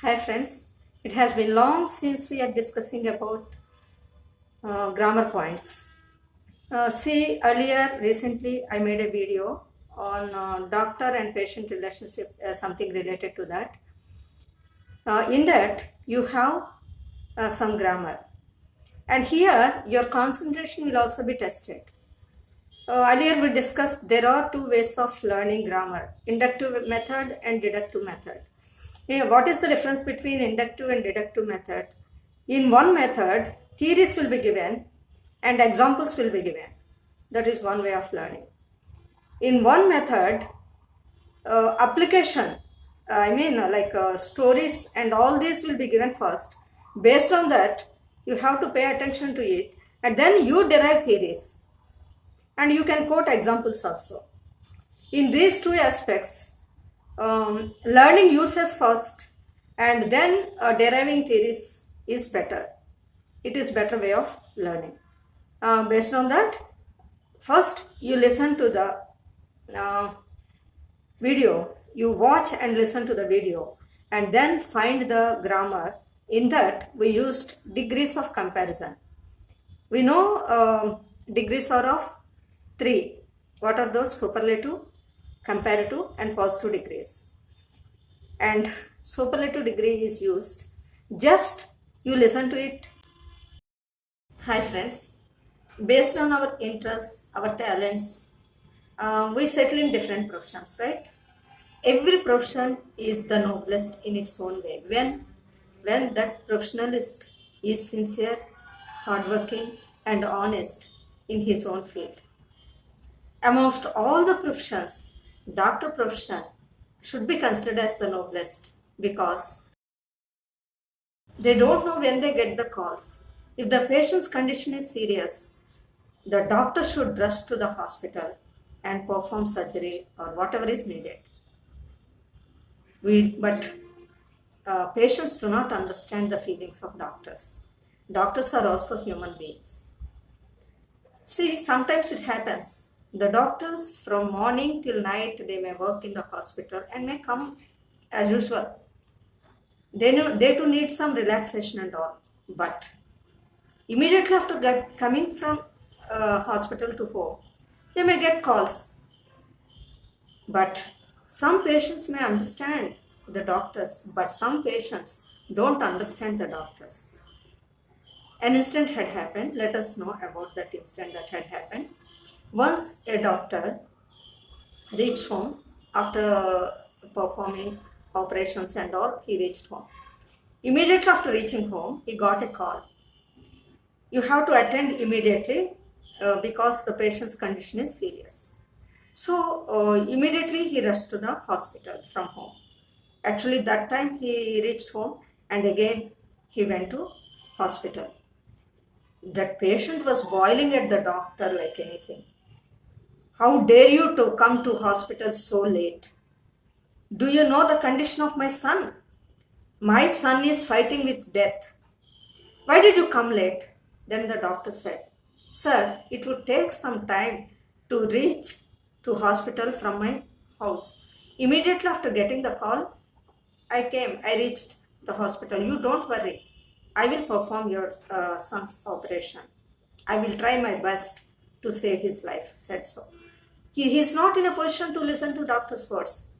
Hi friends, it has been long since we are discussing about grammar points. See, earlier recently I made a video on doctor and patient relationship, something related to that. In that you have some grammar, and here your concentration will also be tested. Earlier we discussed there are two ways of learning grammar, inductive method and deductive method. What is the difference between inductive and deductive method? In one method, theories will be given and examples will be given. That is one way of learning. In one method, application, stories and all these will be given first. Based on that, you have to pay attention to it and then you derive theories and you can quote examples also. In these two aspects, learning uses first and then deriving theories is better. It is better way of learning. Based on that, first you listen to the video, you watch and listen to the video and then find the grammar. In that we used degrees of comparison. We know degrees are of 3. What are those? Superlative, comparative and positive degrees. And superlative degree is used just you listen to it. Hi friends, based on our interests, our talents, we settle in different professions, right? Every profession is the noblest in its own way when that professionalist is sincere, hardworking and honest in his own field. Amongst all the professions, doctor profession should be considered as the noblest because they don't know when they get the calls. If the patient's condition is serious, the doctor should rush to the hospital and perform surgery or whatever is needed. But patients do not understand the feelings of doctors. Doctors are also human beings. See, sometimes it happens. The doctors from morning till night, they may work in the hospital and may come as usual. They too need some relaxation and all. But immediately after coming from hospital to home, they may get calls. But some patients may understand the doctors, but some patients don't understand the doctors. An incident had happened. Let us know about that incident that had happened. Once a doctor reached home after performing operations and all, he reached home. Immediately after reaching home, he got a call. You have to attend immediately because the patient's condition is serious. So immediately he rushed to the hospital from home. Actually, that time he reached home and again he went to hospital. That patient was boiling at the doctor like anything. How dare you to come to hospital so late? Do you know the condition of my son? My son is fighting with death. Why did you come late? Then the doctor said, Sir, it would take some time to reach to hospital from my house. Immediately after getting the call, I reached the hospital. You don't worry. I will perform your son's operation. I will try my best to save his life, said so. He is not in a position to listen to doctor's words.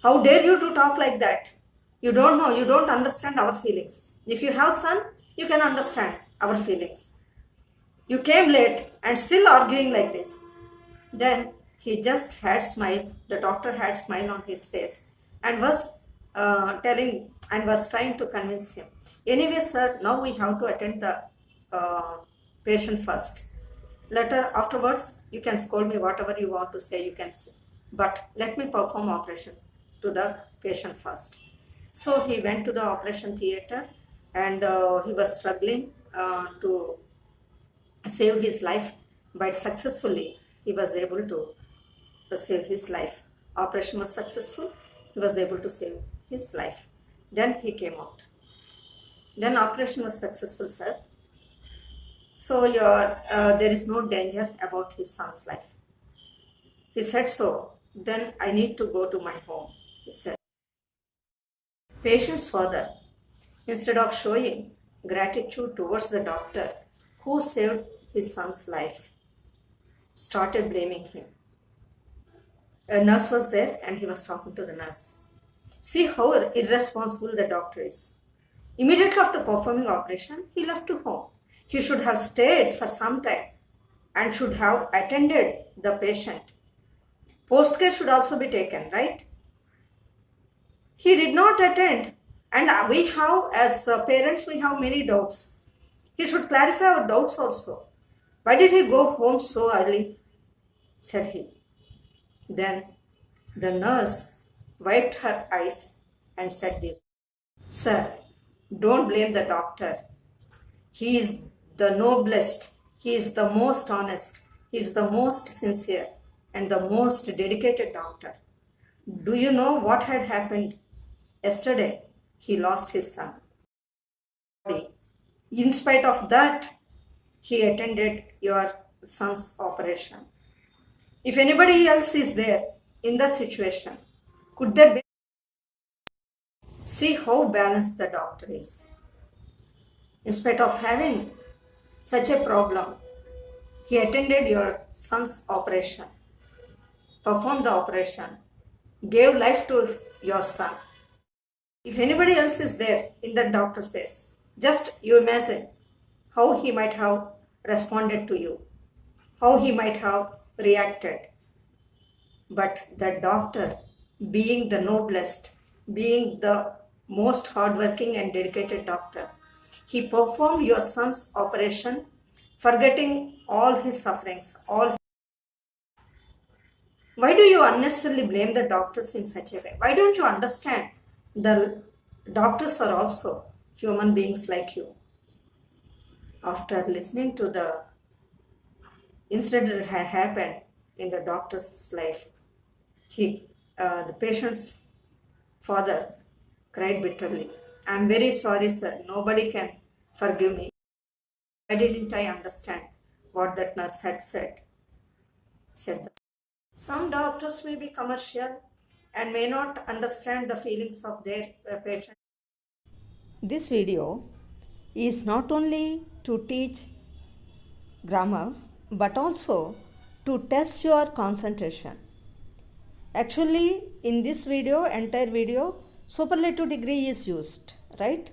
How dare you to talk like that? You don't know, you don't understand our feelings. If you have son, you can understand our feelings. You came late and still arguing like this. Then he just had smile. The doctor had smile on his face and was telling and was trying to convince him. Anyway, sir, now we have to attend the patient first. Later, afterwards, you can scold me whatever you want to say, you can say. But let me perform operation to the patient first. So he went to the operation theater and he was struggling to save his life, but successfully he was able to save his life. Operation was successful, he was able to save his life. Then he came out. Then operation was successful, sir. So there is no danger about his son's life. He said so. Then I need to go to my home, he said. Patient's father, instead of showing gratitude towards the doctor who saved his son's life, started blaming him. A nurse was there and he was talking to the nurse. See how irresponsible the doctor is. Immediately after performing operation, he left to home. He should have stayed for some time and should have attended the patient. Post care should also be taken, right? He did not attend, and we have, as parents, we have many doubts. He should clarify our doubts also. Why did he go home so early? Said he. Then the nurse wiped her eyes and said this. Sir, don't blame the doctor. He is the noblest, he is the most honest, he is the most sincere and the most dedicated doctor. Do you know what had happened? Yesterday, he lost his son. In spite of that, he attended your son's operation. If anybody else is there in the situation, could there be? See how balanced the doctor is. In spite of having such a problem, he attended your son's operation, performed the operation, gave life to your son. If anybody else is there in that doctor's place, just you imagine how he might have responded to you, how he might have reacted. But the doctor, being the noblest, being the most hardworking and dedicated doctor, he performed your son's operation, forgetting all his sufferings, all. Why do you unnecessarily blame the doctors in such a way? Why don't you understand the doctors are also human beings like you? After listening to the incident that had happened in the doctor's life, the patient's father cried bitterly. I'm very sorry, sir. Nobody can forgive me. Why didn't I understand what that nurse had said? Said that. Some doctors may be commercial and may not understand the feelings of their patient. This video is not only to teach grammar but also to test your concentration. Actually, in this entire video, superlative degree is used, right?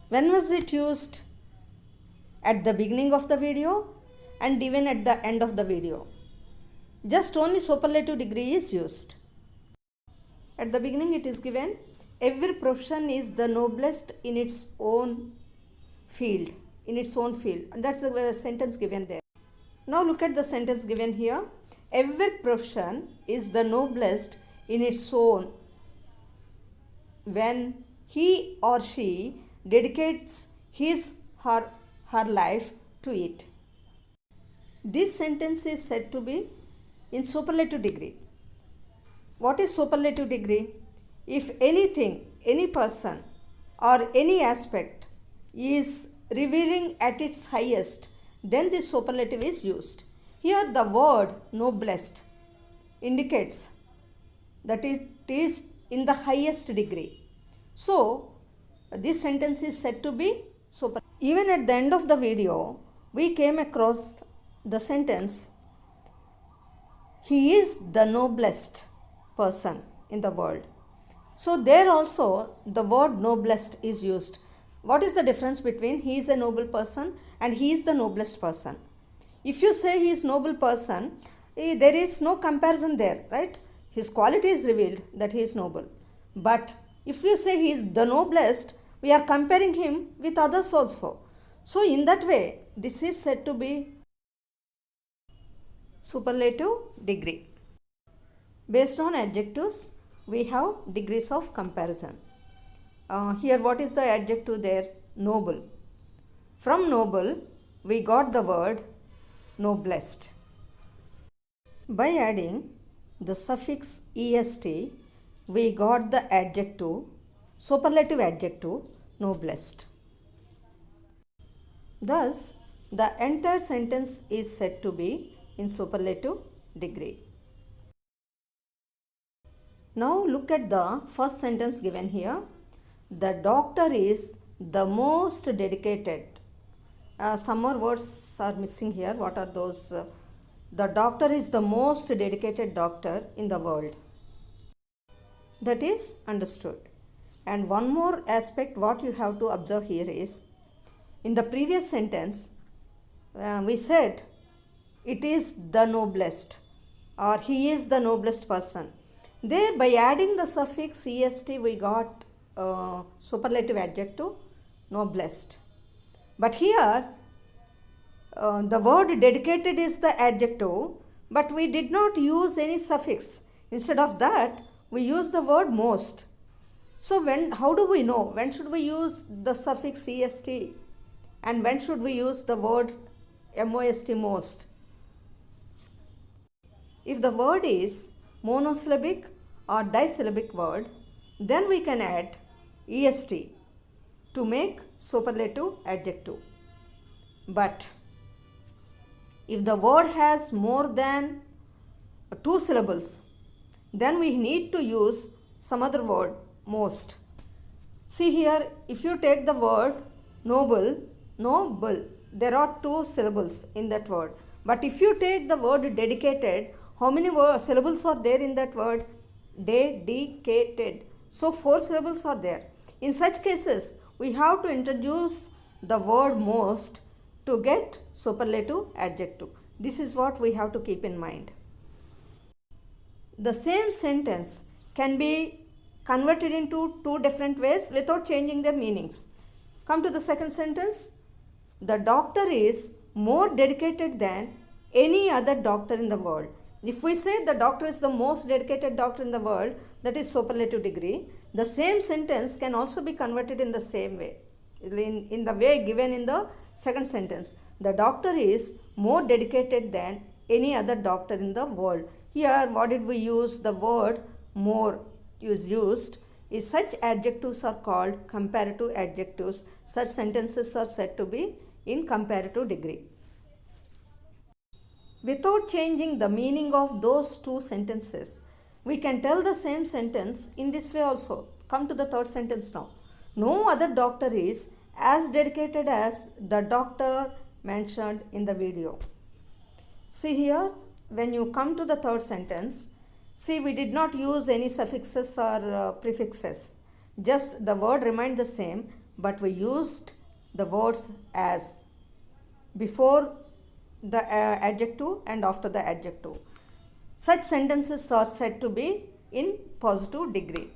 When was it used? At the beginning of the video and even at the end of the video. Just only superlative degree is used. At the beginning it is given, every profession is the noblest in its own field. And that's the sentence given there. Now look at the sentence given here. Every profession is the noblest in its own when he or she dedicates her life to it. This sentence is said to be in superlative degree. What is superlative degree? If anything, any person or any aspect is revealing at its highest, then this superlative is used. Here the word noblest indicates that it is in the highest degree. So this sentence is said to be super. Even at the end of the video, we came across the sentence, he is the noblest person in the world. So there also the word noblest is used. What is the difference between he is a noble person and he is the noblest person? If you say he is noble person, there is no comparison there, right? His quality is revealed that he is noble. But if you say he is the noblest, we are comparing him with others also. So in that way, this is said to be superlative degree. Based on adjectives, we have degrees of comparison. Here what is the adjective there? Noble. From noble, we got the word noblest. By adding the suffix est, we got the adjective, superlative adjective, noblest. Thus, the entire sentence is said to be in superlative degree. Now look at the first sentence given here. the doctor is the most dedicated. Some more words are missing here. What are those? The doctor is the most dedicated doctor in the world. That is understood. And one more aspect what you have to observe here is, in the previous sentence, we said it is the noblest, or he is the noblest person. There, by adding the suffix est, we got superlative adjective noblest. But here, the word dedicated is the adjective, but we did not use any suffix. Instead of that, we use the word most. So how do we know when should we use the suffix est and when should we use the word most? If the word is monosyllabic or disyllabic word, then we can add est to make superlative adjective. But if the word has more than 2 syllables, then we need to use some other word, most. See here, if you take the word noble, there are 2 syllables in that word. But if you take the word dedicated, how many syllables are there in that word? Dedicated. So 4 syllables are there. In such cases, we have to introduce the word most to get superlative adjective. This is what we have to keep in mind. The same sentence can be converted into 2 different ways without changing their meanings. Come to the second sentence. The doctor is more dedicated than any other doctor in the world. If we say the doctor is the most dedicated doctor in the world, that is superlative degree. The same sentence can also be converted in the same way, in the way given in the second sentence. The doctor is more dedicated than any other doctor in the world. Here, what did we use? The word more is used. Such adjectives are called comparative adjectives. Such sentences are said to be in comparative degree. Without changing the meaning of those 2 sentences, we can tell the same sentence in this way also. Come to the third sentence now. No other doctor is as dedicated as the doctor mentioned in the video. See here, when you come to the third sentence, see, we did not use any suffixes or prefixes. Just the word remained the same, but we used the words as before the adjective and after the adjective. Such sentences are said to be in positive degree.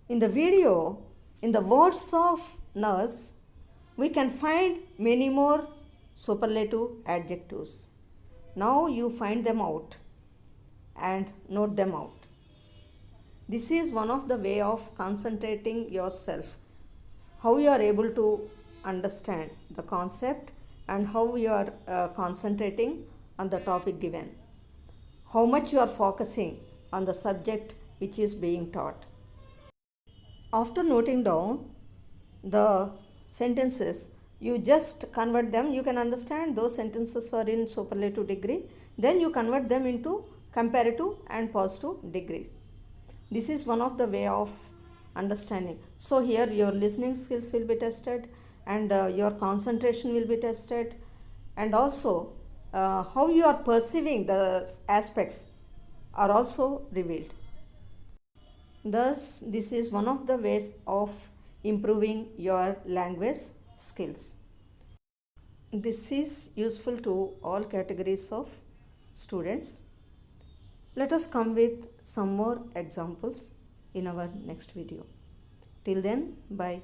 In the video, in the words of nurse, we can find many more superlative adjectives. Now you find them out and note them out. This is one of the way of concentrating yourself, how you are able to understand the concept and how you are concentrating on the topic given, how much you are focusing on the subject which is being taught. After noting down the sentences, you just convert them. You can understand those sentences are in superlative degree. Then you convert them into comparative and positive degrees. This is one of the way of understanding. So here your listening skills will be tested and your concentration will be tested, and also how you are perceiving the aspects are also revealed. Thus, this is one of the ways of improving your language skills. This is useful to all categories of students. Let us come with some more examples in our next video. Till then, bye.